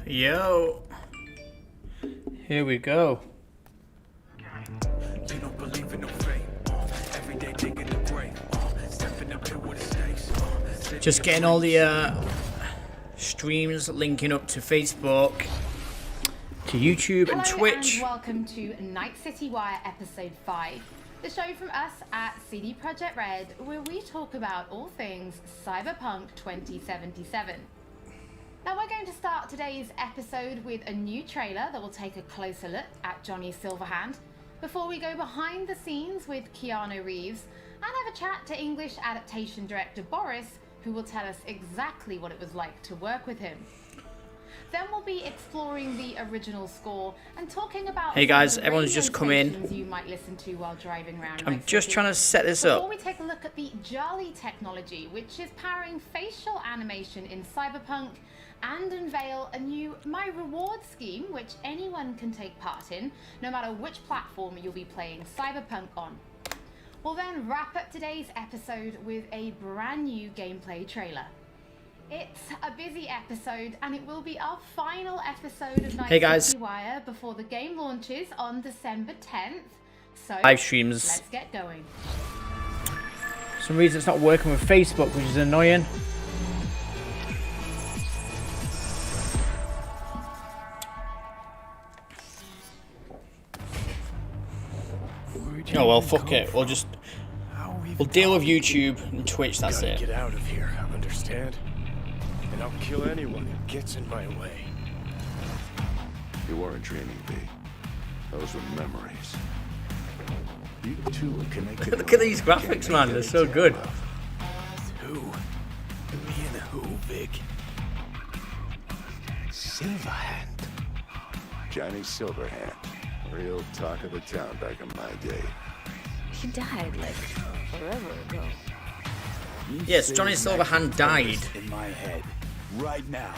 Yo, here we go. Just getting all the streams linking up to Facebook, to YouTube and Twitch. And welcome to Night City Wire episode 5, the show from us at CD Projekt Red, where we talk about all things Cyberpunk 2077. Now we're going to start today's episode with a new trailer that will take a closer look at Johnny Silverhand, before we go behind the scenes with Keanu Reeves and have a chat to English adaptation director Boris, who will tell us exactly what it was like to work with him. Then we'll be exploring the original score and talking about hey guys, everyone's just come in. You might listen to while driving around. I'm just trying to set this up. Before we take a look at the Jolly technology, which is powering facial animation in Cyberpunk, and unveil a new My Reward scheme, which anyone can take part in, no matter which platform you'll be playing Cyberpunk on. We'll then wrap up today's episode with a brand new gameplay trailer. It's a busy episode, and it will be our final episode of Night City Wire before the game launches on December 10th. So, live streams. Let's get going. For some reason it's not working with Facebook, which is annoying. Oh well, fuck it. We'll deal with YouTube and Twitch. That's it. Get out of here, understand? And I'll kill anyone who gets in my way. You weren't dreaming, B. Those were memories. You two are connected. Look at these graphics, man. They're so good. Who? Me and who, Vic? Silverhand. Johnny Silverhand. Real talk of the town back in my day. He died like forever ago. Yes, Johnny Silverhand died. In my head, right now.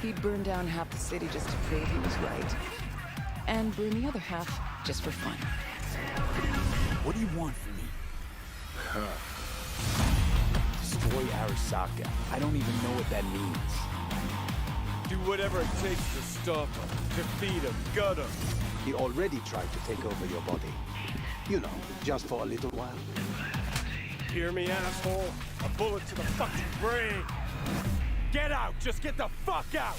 He burned down half the city just to prove he was right, and burned the other half just for fun. What do you want from me? Destroy Arasaka. I don't even know what that means. Do whatever it takes to stop him, defeat him, gut him. He already tried to take over your body. You know, just for a little while. Hear me, asshole? A bullet to the fucking brain. Get out! Just get the fuck out!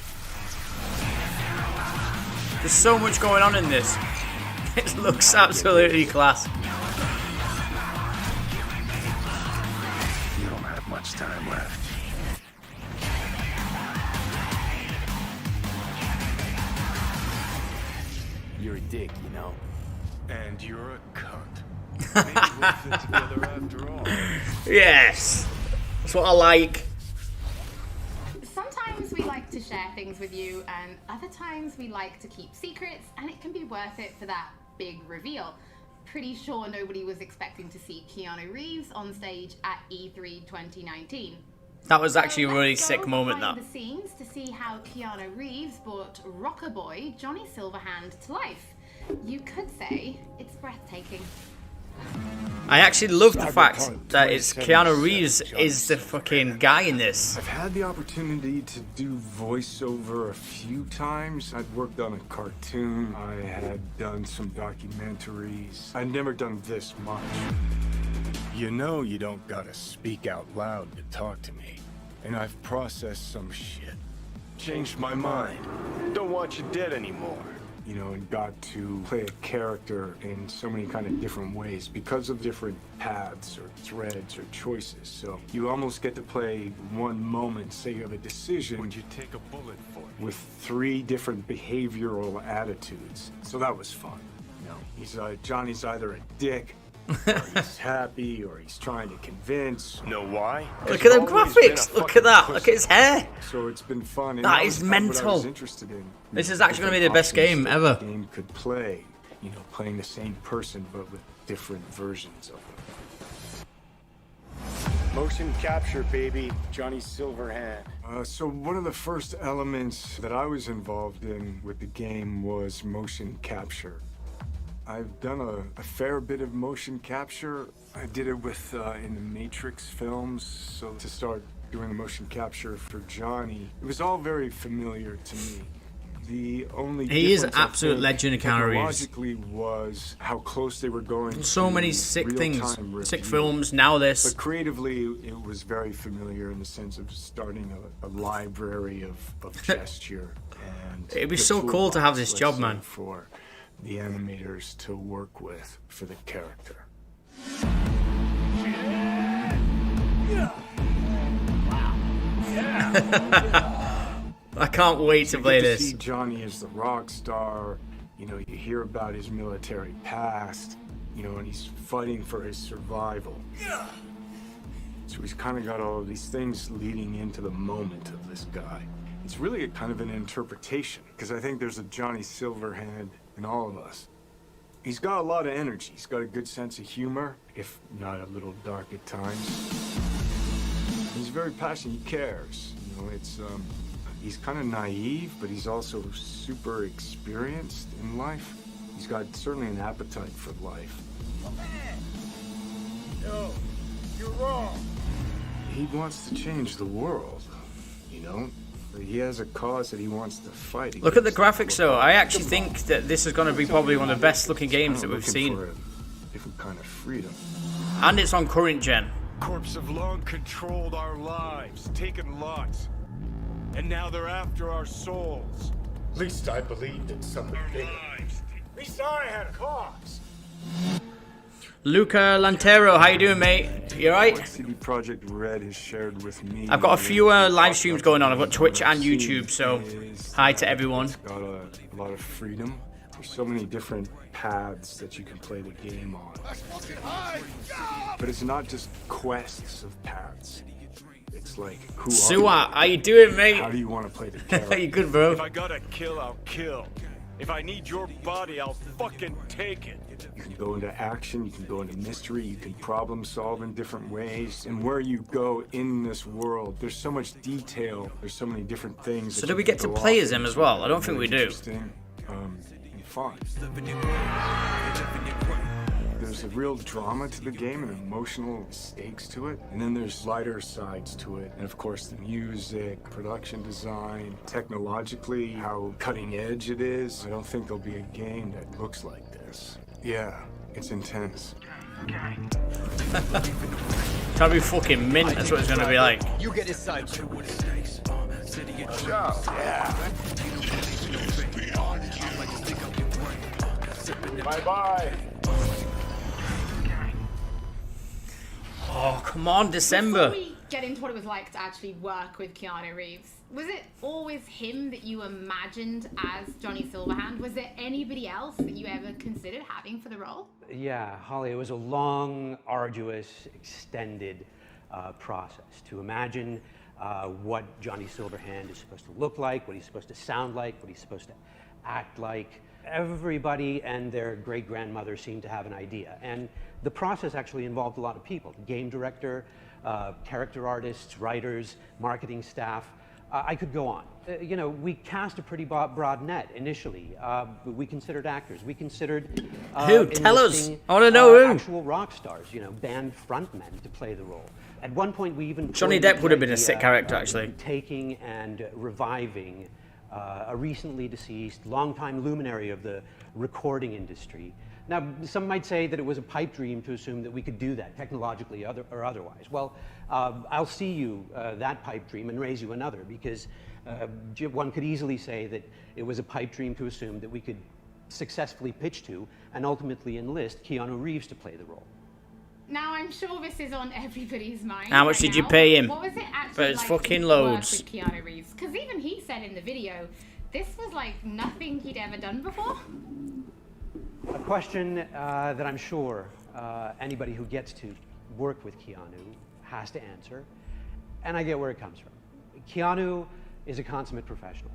There's so much going on in this. It looks absolutely class. You don't have much time left. You're a dick, you know? And you're a cunt. Maybe we'll fit together after all. Yes! That's what I like. Sometimes we like to share things with you, and other times we like to keep secrets, and it can be worth it for that big reveal. Pretty sure nobody was expecting to see Keanu Reeves on stage at E3 2019. That was actually a really sick moment, behind that. The scenes to see how Keanu Reeves brought rocker boy Johnny Silverhand to life. You could say it's breathtaking. I actually love the fact that it's Keanu Reeves is the fucking guy in this. I've had the opportunity to do voiceover a few times. I'd worked on a cartoon. I had done some documentaries. I'd never done this much. You know you don't gotta speak out loud to talk to me. And I've processed some shit. Changed my mind. Don't want you dead anymore. You know, and got to play a character in so many kind of different ways because of different paths or threads or choices. So you almost get to play one moment, say you have a decision. Would you take a bullet for it? With 3 different behavioral attitudes. So that was fun. You know, Johnny's either a dick, or he's happy, or he's trying to convince. Know why? Look at them graphics. Look at that. Look at his hair. So it's been fun. And That is mental. What I was interested in. This is actually going to be the best game ever. The game could play, you know, playing the same person but with different versions of it. Motion capture, baby. Johnny Silverhand. So one of the first elements that I was involved in with the game was motion capture. I've done a fair bit of motion capture. I did it with in the Matrix films, so to start doing the motion capture for Johnny, it was all very familiar to me. The only he is an difference, absolute legend, Keanu Reeves. technologically was how close they were going. So to many sick things, real-time sick review. films. Now this. But creatively, it was very familiar in the sense of starting a library of gesture. And It'd be the so cool to have toolbox, this job, let's say, man. for the animators to work with for the character. I can't wait to play You get this. to see Johnny as the rock star. You know, you hear about his military past. You know, and he's fighting for his survival. So he's kind of got all of these things leading into the moment of this guy. It's really a kind of an interpretation, because I think there's a Johnny Silverhand in all of us. He's got a lot of energy. He's got a good sense of humor, if not a little dark at times. He's very passionate. He cares. You know, it's he's kind of naive, but he's also super experienced in life. He's got certainly an appetite for life. No, you're wrong. He wants to change the world, you know? He has a cause that he wants to fight. Look at the against. graphics though. I actually think that this is going to be probably one of the best looking games that Kinda we've looking seen. for a different kind of freedom. And it's on current gen. Corps have long controlled our lives, taken lots. And now they're after our souls. At least I believed in something bigger. At least I had a cause. Luca Lantero, how you doing, mate? You alright? CD Projekt Red has shared with me. I've got a few live streams going on. I've got Twitch and YouTube, so hi to everyone. It's got a lot of freedom. There's so many different paths that you can play the game on. But it's not just quests of paths. It's like, who Suat, are how you doing, you? mate? How do you want to play the character? You good, bro? If I gotta kill, I'll kill. If I need your body, I'll fucking take it. You can go into action, you can go into mystery, you can problem solve in different ways. And where you go in this world, there's so much detail, there's so many different things. So that do you we can get to go play off as him into as well? I don't think really we do. Interesting, and fun. There's a real drama to the game and emotional stakes to it. And then there's lighter sides to it. And of course, the music, production design, technologically, how cutting edge it is. I don't think there'll be a game that looks like this. Yeah, it's intense. It's gonna be fucking mint, that's what it's gonna be like. You get his side. Bye-bye. Oh, come on, December. Before we get into what it was like to actually work with Keanu Reeves, was it always him that you imagined as Johnny Silverhand? Was there anybody else that you ever considered having for the role? Yeah, Holly, it was a long, arduous, extended process to imagine what Johnny Silverhand is supposed to look like, what he's supposed to sound like, what he's supposed to act like. Everybody and their great-grandmother seemed to have an idea. And the process actually involved a lot of people. Game director, character artists, writers, marketing staff. I could go on. You know, we cast a pretty broad net initially. We considered actors. We considered Who? Tell us. enlisting, I wanna know who. actual rock stars, you know, band frontmen to play the role. At one point, we even Johnny toyed with Depp would have the been a idea sick character, of actually. taking and reviving a recently deceased, longtime luminary of the recording industry. Now, some might say that it was a pipe dream to assume that we could do that technologically or otherwise. Well, I'll see you that pipe dream and raise you another, because one could easily say that it was a pipe dream to assume that we could successfully pitch to and ultimately enlist Keanu Reeves to play the role. Now, I'm sure this is on everybody's mind. How much right did you now. pay him? What was it actually But it's like fucking to loads. work with Keanu Reeves? Because even he said in the video, this was like nothing he'd ever done before. A question that I'm sure anybody who gets to work with Keanu has to answer, and I get where it comes from. Keanu is a consummate professional.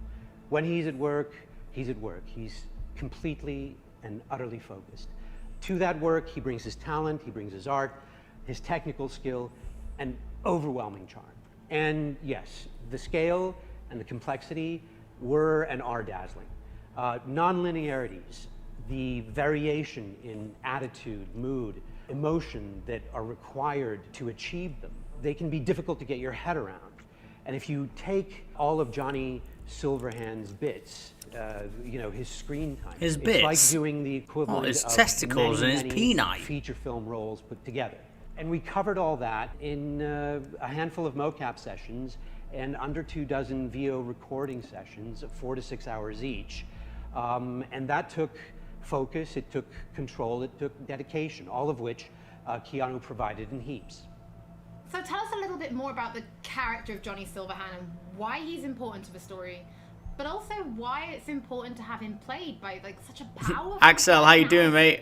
When he's at work, he's at work. He's completely and utterly focused. To that work, he brings his talent, he brings his art, his technical skill, and overwhelming charm. And yes, the scale and the complexity were and are dazzling. Non-linearities the variation in attitude, mood, emotion that are required to achieve them, they can be difficult to get your head around. And if you take all of Johnny Silverhand's bits, you know, his screen time, His it's bits? like doing the equivalent his of testicles many, and his many peni. feature film roles put together. And we covered all that in a handful of mocap sessions and under 24 VO recording sessions of 4 to 6 hours each. And that took focus, it took control, it took dedication, all of which Keanu provided in heaps. So tell us a little bit more about the character of Johnny Silverhand and why he's important to the story, but also why it's important to have him played by like such a powerful Axel, how you doing, mate?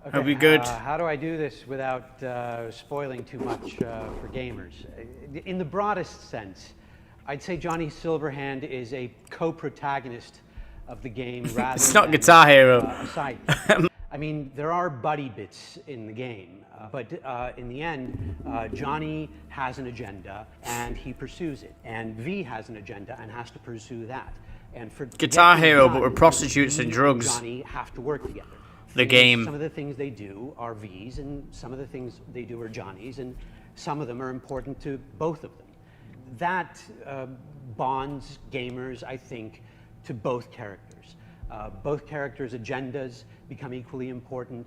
Okay, Hope you're good. How do I do this without spoiling too much for gamers? In the broadest sense, I'd say Johnny Silverhand is a co-protagonist of the game rather It's not than Guitar Hero. a side. I mean, there are buddy bits in the game, but in the end, Johnny has an agenda and he pursues it, and V has an agenda and has to pursue that. And for Guitar to get Hero, things but with done, prostitutes V and drugs. Johnny have to work together. The game. Some of the things they do are V's, and some of the things they do are Johnny's, and some of them are important to both of them. That bonds gamers, I think, to both characters. Both characters' agendas become equally important.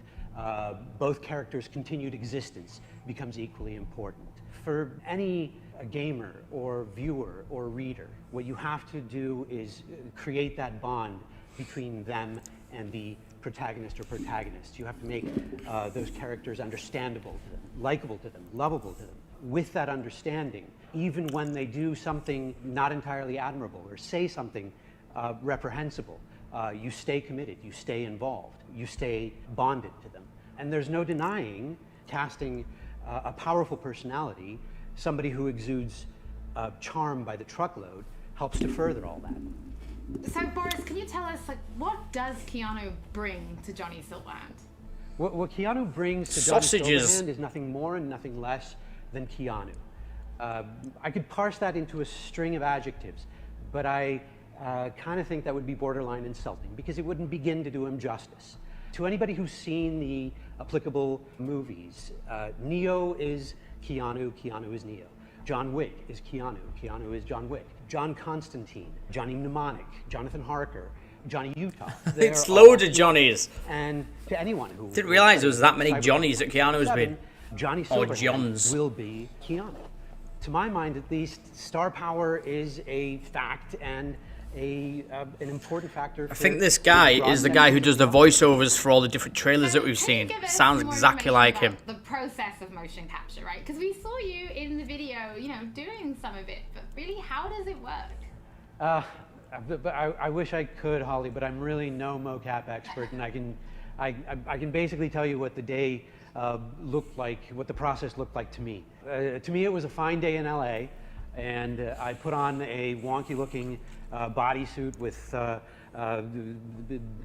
Both characters' continued existence becomes equally important. For any gamer or viewer or reader, what you have to do is create that bond between them and the protagonist or protagonists. You have to make those characters understandable to them, likable to them, lovable to them. With that understanding, even when they do something not entirely admirable or say something reprehensible, you stay committed, you stay involved, you stay bonded to them. And there's no denying casting a powerful personality, somebody who exudes charm by the truckload, helps to further all that. So Boris, can you tell us, like, what does Keanu bring to Johnny Silverhand? What Keanu brings to Johnny Sausages. Silverhand is nothing more and nothing less than Keanu. I could parse that into a string of adjectives, but I kind of think that would be borderline insulting because it wouldn't begin to do him justice. To anybody who's seen the applicable movies, Neo is Keanu, Keanu is Neo. John Wick is Keanu, Keanu is John Wick. John Constantine, Johnny Mnemonic, Jonathan Harker, Johnny Utah. It's loads of Johnnies. And to anyone who Didn't realise there was that many Johnnies that Keanu has been. Johnny Or Silverhand Johns. will be Keanu. To my mind, at least, star power is a fact and an important factor. I think this guy is the guy who does the voiceovers for all the different trailers that we've Can you seen. give us Sounds some more exactly like him. information about the process of motion capture, right? Because we saw you in the video, you know, doing some of it, but really, how does it work? But I wish I could, Holly, but I'm really no mocap expert, and I can basically tell you what the day looked like, what the process looked like to me. To me, it was a fine day in LA, and I put on a wonky-looking bodysuit with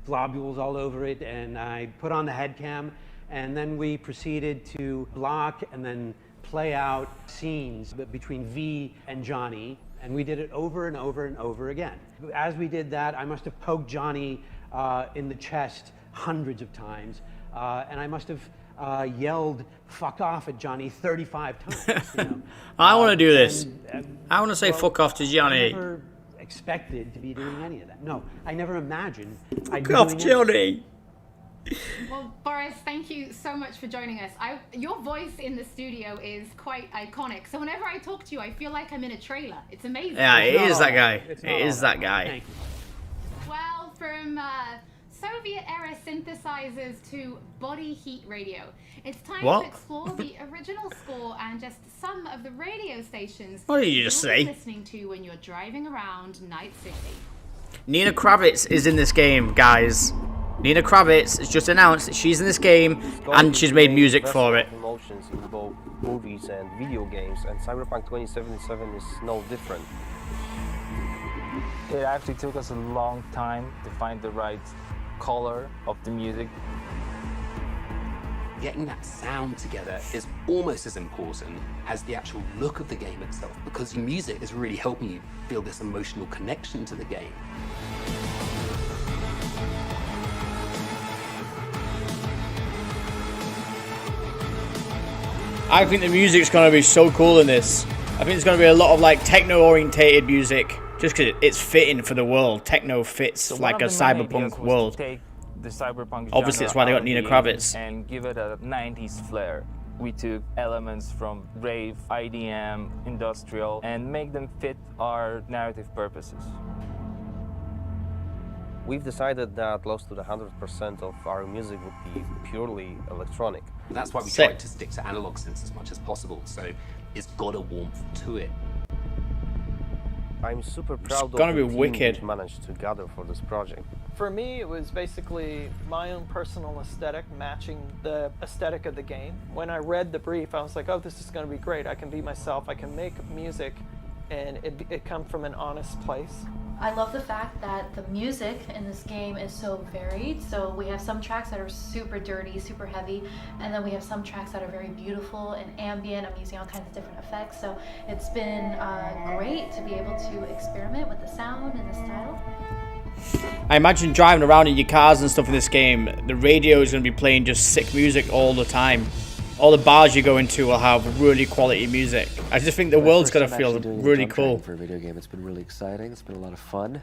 globules all over it, and I put on the head cam, and then we proceeded to block and then play out scenes between V and Johnny, and we did it over and over and over again. As we did that, I must have poked Johnny in the chest hundreds of times, and I must have yelled "fuck off" at Johnny 35 times. You know? I want to do this. I want to say well, fuck off to I Johnny. never expected to be doing any of that. No, I never imagined I'd Fuck be off, doing any of it. Johnny. Well, Boris, thank you so much for joining us. Your voice in the studio is quite iconic. So whenever I talk to you, I feel like I'm in a trailer. It's amazing. Yeah, it not is all that that. guy. It's It not all is that. that guy. Thank you. Well, from Soviet-era synthesizers to body heat radio, it's time What? to explore the original score and just some of the radio stations What did you just you'll be say? listening to when you're driving around Night City. Nina Kravitz is in this game, guys. Nina Kravitz has just announced that she's in this game and she's made music for it. Emotions in both movies and video games, and Cyberpunk 2077 is no different. It actually took us a long time to find the right color of the music. Getting that sound together is almost as important as the actual look of the game itself, because the music is really helping you feel this emotional connection to the game. I think the music's gonna be so cool in this. I think there's gonna be a lot of like techno-orientated music, just because it's fitting for the world. Techno fits like a cyberpunk world. The cyberpunk Obviously, it's why they got Nina Kravitz. And give it a 90s flair. We took elements from rave, IDM, industrial, and make them fit our narrative purposes. We've decided that close to the 100% of our music would be purely electronic. That's why we tried to stick to analog synths as much as possible, so it's got a warmth to it. I'm super proud of the team we've managed to gather for this project. For me, it was basically my own personal aesthetic matching the aesthetic of the game. When I read the brief, I was like, oh, this is going to be great. I can be myself. I can make music, and it comes from an honest place. I love the fact that the music in this game is so varied. So we have some tracks that are super dirty, super heavy, and then we have some tracks that are very beautiful and ambient. I'm using all kinds of different effects. So it's been great to be able to experiment with the sound and the style. I imagine driving around in your cars and stuff in this game, the radio is going to be playing just sick music all the time. All the bars you go into will have really quality music. I just think the world's going to feel really cool. For a video game, it's been really exciting. It's been a lot of fun.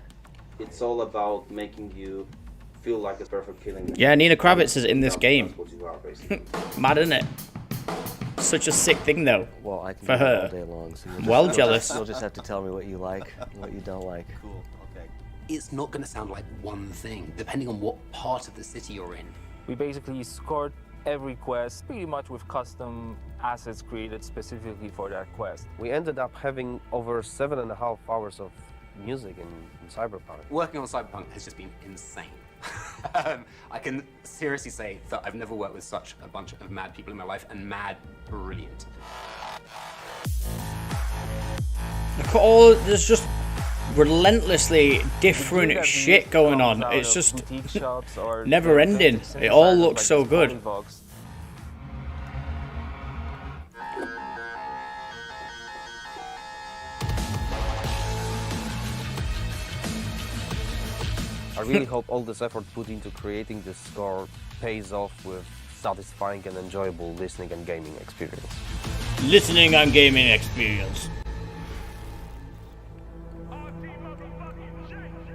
It's all about making you feel like a perfect killing. Yeah, Nina Kravitz is in this game. Mad, isn't it? Such a sick thing, though. Well, I can for do her. that all day long, so well jealous. You'll just have to tell me what you like, and what you don't like. Cool. Okay. It's not going to sound like one thing, depending on what part of the city you're in. We basically scored every quest pretty much with custom assets created specifically for that quest. We ended up having over 7.5 hours of music in Cyberpunk. Working on Cyberpunk has just been insane. I can seriously say that I've never worked with such a bunch of mad people in my life, and mad brilliant. Look at all, there's just relentlessly different shit going on. It's just never ending. It all looks so good. I really hope all this effort put into creating this score pays off with satisfying and enjoyable listening and gaming experience. Listening and gaming experience.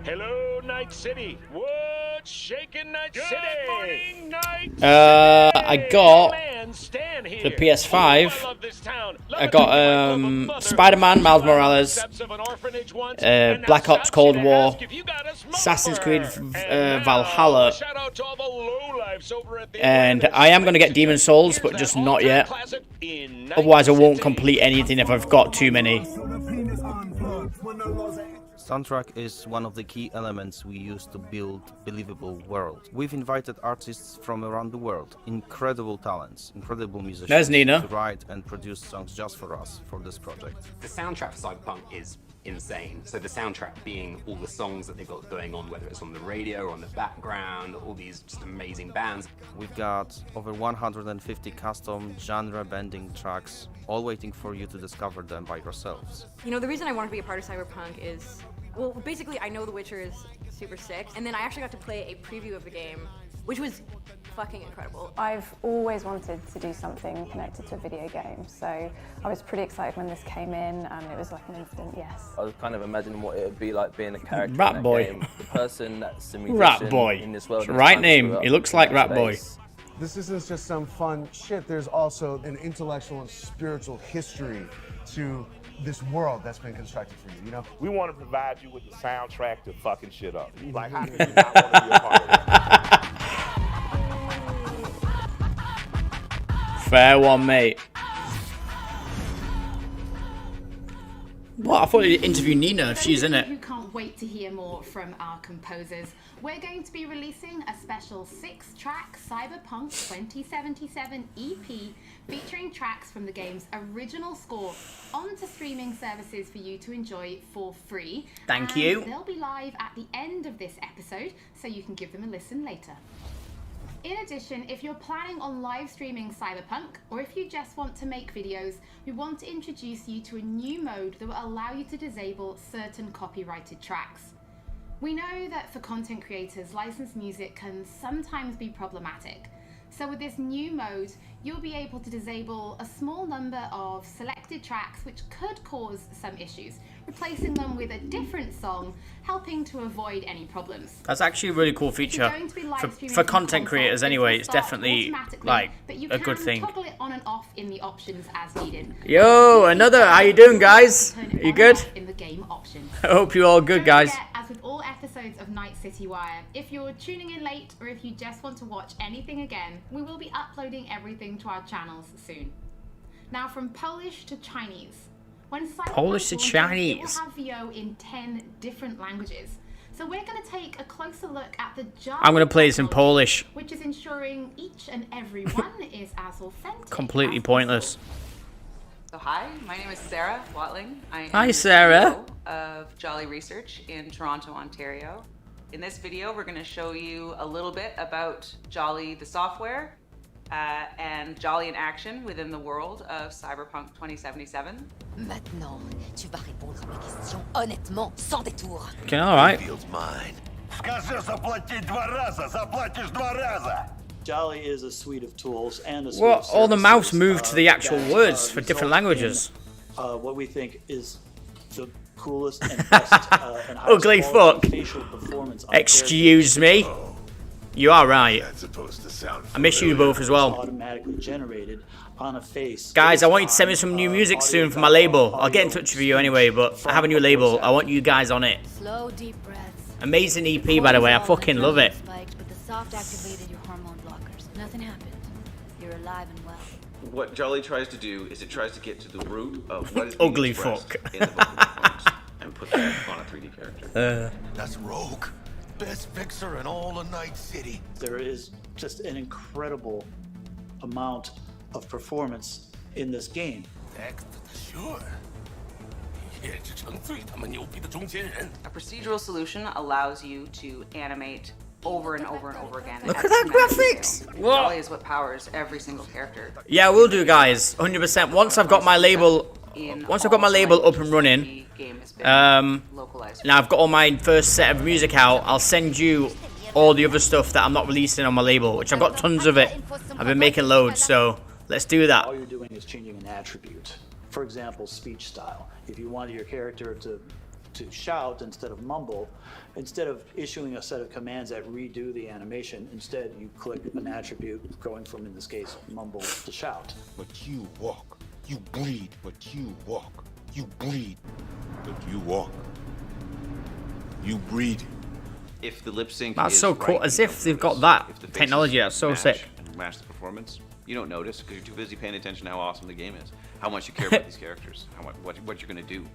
Hello, Night City. What's shaking, Night City? Good morning, Night City. I got the PS5. I got Spider-Man, Miles Morales, Black Ops Cold War, Assassin's Creed Valhalla, and I am going to get Demon's Souls, but just not yet. Otherwise, I won't complete anything if I've got too many. Soundtrack is one of the key elements we use to build believable world. We've invited artists from around the world, incredible talents, incredible musicians, There's Nina. to write and produce songs just for us for this project. The soundtrack for Cyberpunk is insane. So the soundtrack being all the songs that they've got going on, whether it's on the radio or on the background, all these just amazing bands. We've got over 150 custom genre-bending tracks, all waiting for you to discover them by yourselves. You know, the reason I wanted to be a part of Cyberpunk is, well, basically I know The Witcher is super sick, and then I actually got to play a preview of the game, which was fucking incredible. I've always wanted to do something connected to a video game, so I was pretty excited when this came in, and it was like an instant yes. I was kind of imagining what it would be like being a character Rat in that Boy. game. The person that's a musician Rat Boy. in this world. It's the right name. He looks like Rat Boy. This isn't just some fun shit. There's also an intellectual and spiritual history to this world that's been constructed for you, you know? We want to provide you with the soundtrack to fucking shit up. Like, how could you not want to be a part of that? Fair one, mate. What? I thought you'd interview Nina if she's in it. Who can't wait to hear more from our composers. We're going to be releasing a special 6-track Cyberpunk 2077 EP featuring tracks from the game's original score onto streaming services for you to enjoy for free. Thank you. They'll be live at the end of this episode, so you can give them a listen later. In addition, if you're planning on live streaming Cyberpunk, or if you just want to make videos, we want to introduce you to a new mode that will allow you to disable certain copyrighted tracks. We know that for content creators, licensed music can sometimes be problematic. So with this new mode, you'll be able to disable a small number of selected tracks which could cause some issues, replacing them with a different song, helping to avoid any problems. That's actually a really cool feature for content creators anyway. It's definitely like a good thing. Toggle it on and off in the options as needed. Yo, another. How you doing, guys? You good? In the game options. I hope you're all good, guys. As with all episodes of Night City Wire, if you're tuning in late or if you just want to watch anything again, we will be uploading everything to our channels soon. Now, from Polish to Chinese. When Polish to Chinese. It will have VO in 10 different languages. So we're going to take a closer look at the Java I'm going to play this in Polish. which is ensuring each and every one is as authentic. Completely pointless. So hi, my name is Sarah Watling. I am Hi, the Sarah. CEO of Jolly Research in Toronto, Ontario. In this video, we're going to show you a little bit about Jolly the software and Jolly in action within the world of Cyberpunk 2077. Maintenant, tu vas répondre à mes questions honnêtement, sans détour. Okay, all right. Jolly is a suite of tools and a suite What? of All the mouse services, moved to the actual that, words for different result languages. in, what we think is the coolest and best and highest Ugly quality fuck. facial performance on Excuse me. You are right. That's supposed to sound I miss you both as well. automatically generated on a face. Guys, I want you to send me some new music soon for my label. I'll get in touch with you anyway, but I have a new label. I want you guys on it. Slow, deep breaths. Amazing EP, by the way. I fucking love it. Spiked, but the soft activated your hormone blockers. Nothing happened. You're alive and well. What Jolly tries to do is it tries to get to the root of what is Ugly being expressed fuck. in the vocal performance and put that on a 3D character. That's Rogue. Best fixer in all of Night City. There is just an incredible amount of performance in this game. Sure. A procedural solution allows you to animate over and over and over again. Look at at that cinematic graphics! scale. What? Jolly is what powers every single character. Yeah, we'll do, guys. 100%. Once I've got my label up and running, now I've got all my first set of music out, I'll send you all the other stuff that I'm not releasing on my label, which I've got tons of it. I've been making loads, so let's do that. All you're doing is changing an attribute. For example, speech style. If you wanted your character to shout instead of mumble, instead of issuing a set of commands that redo the animation, instead you click an attribute going from, in this case, mumble to shout. But you walk. You bleed, but you walk. You bleed, but you walk. You breathe. If the lip sync That's is so cool, right, as you if don't they've got notice. that If the faces technology, that's so sick. Match the performance. You don't notice because you're too busy paying attention to how awesome the game is, how much you care about these characters, what you're gonna do,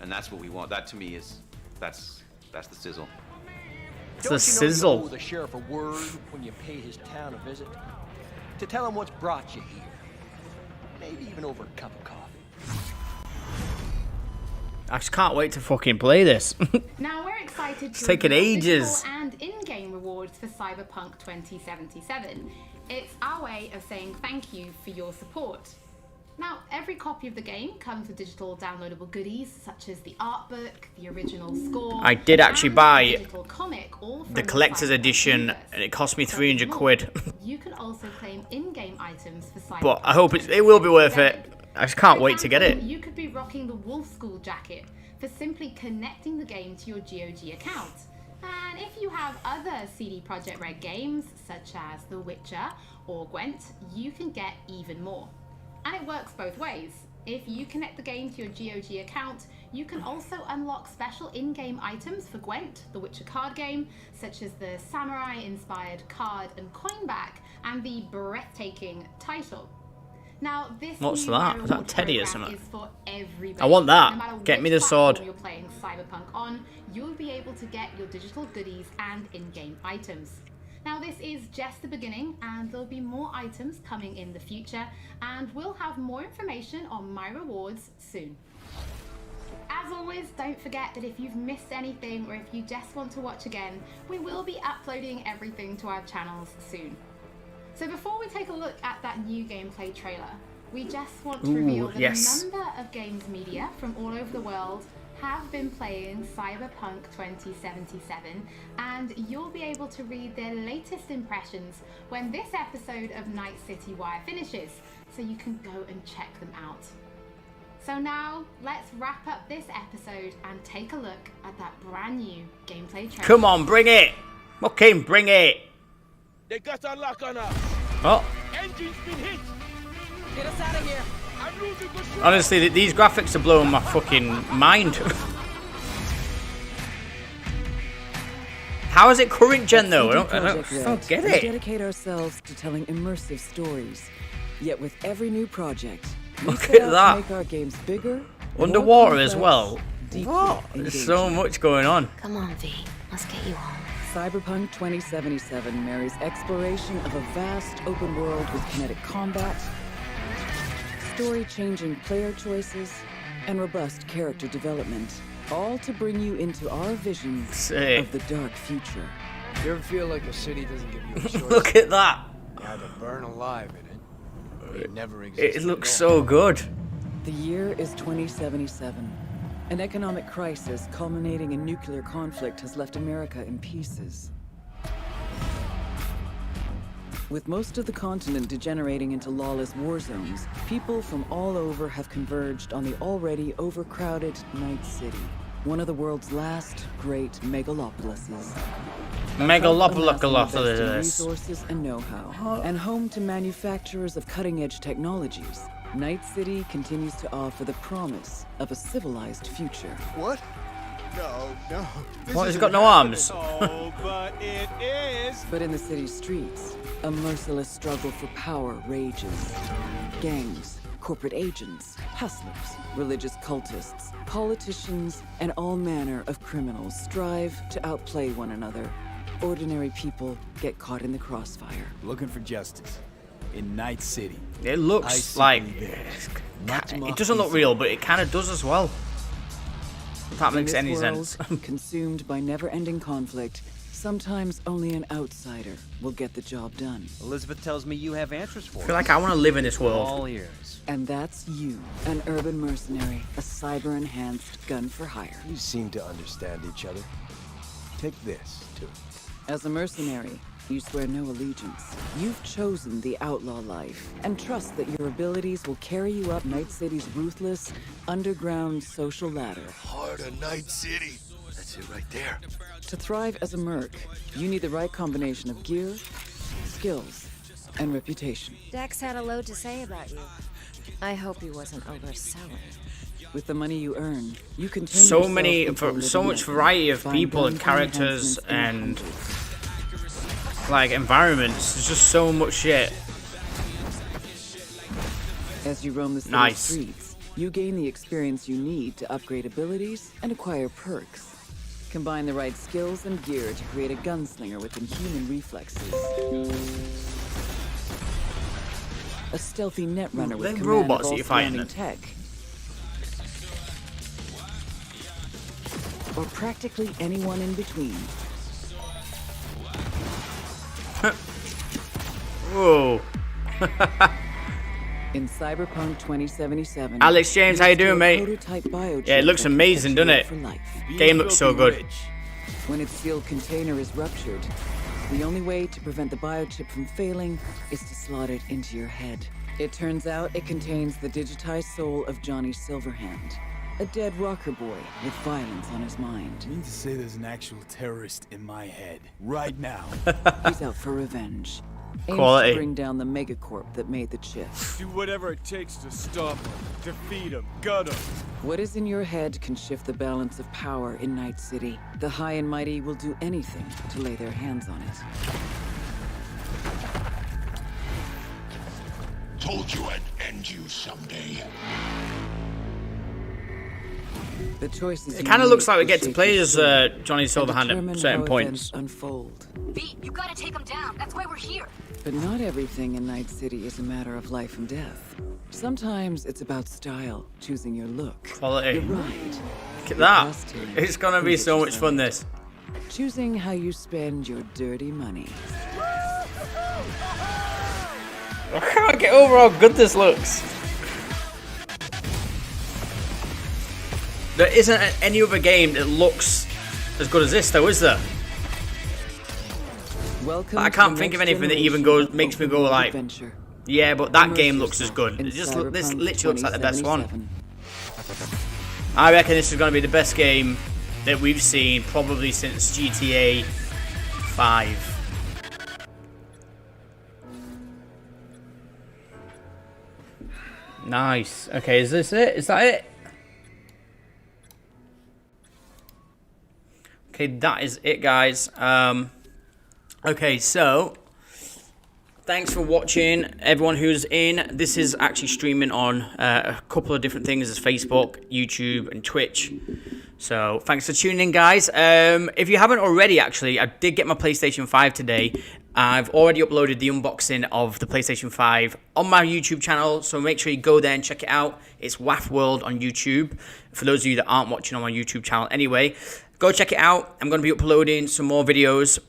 and that's what we want. That to me is that's the sizzle. It's the sizzle. You owe the sheriff a word when you pay his town a visit? To tell him what's brought you here. Maybe even over a cup of coffee. I just can't wait to fucking play this. Now we're excited It's to taken reveal ages. digital and in-game rewards for Cyberpunk 2077. It's our way of saying thank you for your support. Now, every copy of the game comes with digital downloadable goodies such as the art book, the original score. I did actually and buy a digital comic, all from the collector's Cyberpunk edition, universe. and it cost me So 300 more. quid. You can also claim in-game items for Cyberpunk. But I hope it will be worth it. I just can't wait to get it. You could be rocking the Wolf School jacket for simply connecting the game to your GOG account. And if you have other CD Projekt Red games, such as The Witcher or Gwent, you can get even more. And it works both ways. If you connect the game to your GOG account, you can also unlock special in-game items for Gwent, the Witcher card game, such as the samurai-inspired card and coin back, and the breathtaking title. Now, this What's new that? My Is that Reward Teddy or program something? is for everybody. I want that. No matter Get me which the sword. platform you're playing Cyberpunk on, you'll be able to get your digital goodies and in-game items. Now, this is just the beginning, and there'll be more items coming in the future, and we'll have more information on My Rewards soon. As always, don't forget that if you've missed anything or if you just want to watch again, we will be uploading everything to our channels soon. So before we take a look at that new gameplay trailer, we just want to reveal that yes. a number of games media from all over the world have been playing Cyberpunk 2077, and you'll be able to read their latest impressions when this episode of Night City Wire finishes, so you can go and check them out. So now, let's wrap up this episode and take a look at that brand new gameplay trailer. Come on, bring it! Okay, bring it! They got a lock on us. Oh. Engine's been hit. Get us out of here. I'm losing control. Honestly, these graphics are blowing my fucking mind. How is it current gen though? I don't get We it. dedicate ourselves to telling immersive stories. Yet with every new project, we Look set at out that. to make our games bigger, Underwater more as complex, well. deeply What? There's so engaging. much going on. Come on, V. Let's get you home. Cyberpunk 2077 marries exploration of a vast open world with kinetic combat, story-changing player choices, and robust character development, all to bring you into our vision Sick. of the dark future. You ever feel like a city doesn't give you a choice? Look at that. You either burn alive in it, or it never exists. It looks so good. The year is 2077. An economic crisis culminating in nuclear conflict has left America in pieces. With most of the continent degenerating into lawless war zones, people from all over have converged on the already overcrowded Night City, one of the world's last great megalopolises. Megalopolis. Resources and know-how, and home to manufacturers of cutting-edge technologies. Night City continues to offer the promise of a civilized future. What? No. What, has it got no arms? Oh, but it is. But in the city's streets, a merciless struggle for power rages. Gangs, corporate agents, hustlers, religious cultists, politicians, and all manner of criminals strive to outplay one another. Ordinary people get caught in the crossfire. Looking for justice in Night City. It looks like it doesn't look real, but it kind of does as well. If that makes any sense. Consumed by never-ending conflict, sometimes only an outsider will get the job done. Elizabeth tells me you have answers for I feel like I want to live in this world. All ears. And that's you, an urban mercenary, a cyber-enhanced gun for hire. We seem to understand each other. Take this, too. As a mercenary, you swear no allegiance. You've chosen the outlaw life and trust that your abilities will carry you up Night City's ruthless, underground social ladder. Heart of Night City. That's it right there. To thrive as a merc, you need the right combination of gear, skills, and reputation. Dex had a load to say about you. I hope he wasn't overselling. With the money you earn, you can turn So yourself many, into a so living much legend. variety of Find people and guns characters enhancements in and hundreds. like environments. There's just so much shit. As you roam the city Nice. streets, you gain the experience you need to upgrade abilities and acquire perks. Combine the right skills and gear to create a gunslinger with inhuman reflexes. A stealthy netrunner with They're command robots of that all you're fighting surrounding tech. Or practically anyone in between. Whoa. In Cyberpunk 2077, Alex James, how you doing, mate? prototype biochip Yeah, it looks that amazing, protects doesn't you it? for life. Game looks so good. When its sealed container is ruptured, the only way to prevent the biochip from failing is to slot it into your head. It turns out it contains the digitized soul of Johnny Silverhand, a dead rocker boy with violence on his mind. You mean to say there's an actual terrorist in my head right now? He's out for revenge. Aims Quality. to bring down the megacorp that made the chip. Do whatever it takes to stop him, defeat him, gut him. What is in your head can shift the balance of power in Night City. The high and mighty will do anything to lay their hands on it. Told you I'd end you someday. The choices It kind of looks like we get to play as Johnny Silverhand at certain points. Unfold. V, you gotta take him down. That's why we're here. But not everything in Night City is a matter of life and death. Sometimes it's about style, choosing your look, Quality. your ride, Look at that. It's gonna be so much fun, this. choosing how you spend your dirty money. I can't get over how good this looks. There isn't any other game that looks as good as this, though, is there? Welcome I can't think of anything that even makes me go like, yeah, but that game looks as good. This literally looks like the best one. I reckon this is going to be the best game that we've seen probably since GTA 5. Nice. Okay, is this it? Is that it? Okay, that is it, guys. Okay, so thanks for watching, everyone who's in. This is actually streaming on a couple of different things as Facebook, YouTube, and Twitch. So thanks for tuning in, guys. If you haven't already, actually, I did get my PlayStation 5 today. I've already uploaded the unboxing of the PlayStation 5 on my YouTube channel, so make sure you go there and check it out. It's wAFF World on YouTube, for those of you that aren't watching on my YouTube channel anyway. Go check it out. I'm going to be uploading some more videos.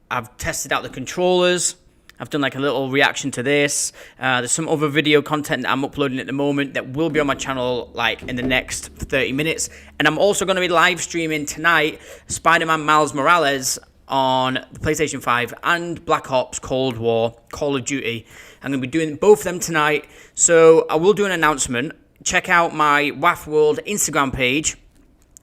I've tested out the controllers. I've done like a little reaction to this. There's some other video content that I'm uploading at the moment that will be on my channel like in the next 30 minutes. And I'm also going to be live streaming tonight Spider-Man Miles Morales on the PlayStation 5 and Black Ops Cold War, Call of Duty. I'm going to be doing both of them tonight. So I will do an announcement. Check out my wAFF World Instagram page.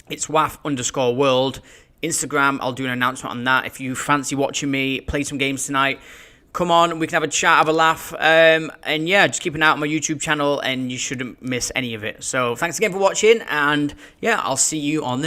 It's wAFF_world. Instagram, I'll do an announcement on that. If you fancy watching me play some games tonight, come on, we can have a chat, have a laugh. And yeah, just keep an eye out on my YouTube channel and you shouldn't miss any of it. So thanks again for watching. And yeah, I'll see you on the